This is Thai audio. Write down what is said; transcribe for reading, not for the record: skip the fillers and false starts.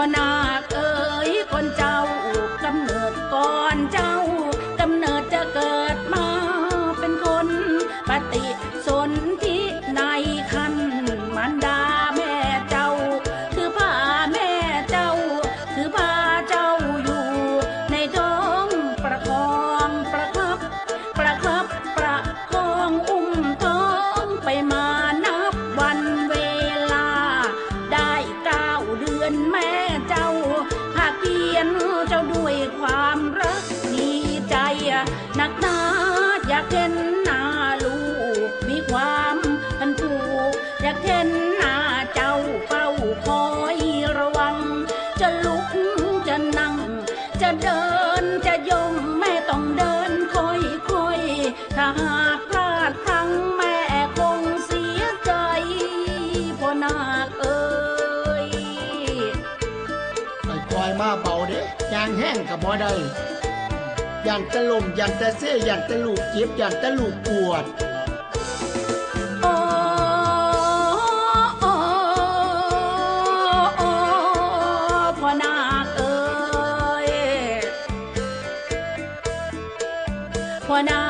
อนาคเอ๋ยคนเจ้ากำเนิดก่อนเจ้ากำเนิดจะเกิดมาเป็นคนปฏิสนธิในคันมารดาแม่เจ้าถือผ้าแม่เจ้าถือผ้าเจ้าอยู่ในท้องประคองประคับประคับประคองอุ้มท้องไปมานับวันเวลาได้9 เดือนแม่เจ้าภาคเพียรเจ้าด้วยความรักดีใจหนักหนาอยากเห็นหน้าลูกมีความพันผูกอยากเห็นหน้าเจ้าเฝ้าคอยระวังจะลุกจะนั่งจะเดินจะยงแม่ต้องเดินค่อยๆถ้าหากพลาดพลั้งแม่คงเสียใจพ่อนาคเอ๋ยคอยมาเบาเด้ยางแห้งกับบ่ได้อย่างตะลมอย่างตะเสียอย่างตะลูกเจ็บอย่างตะลูกปวดโอ้พ่อนาคเอ๋ยพ่อนา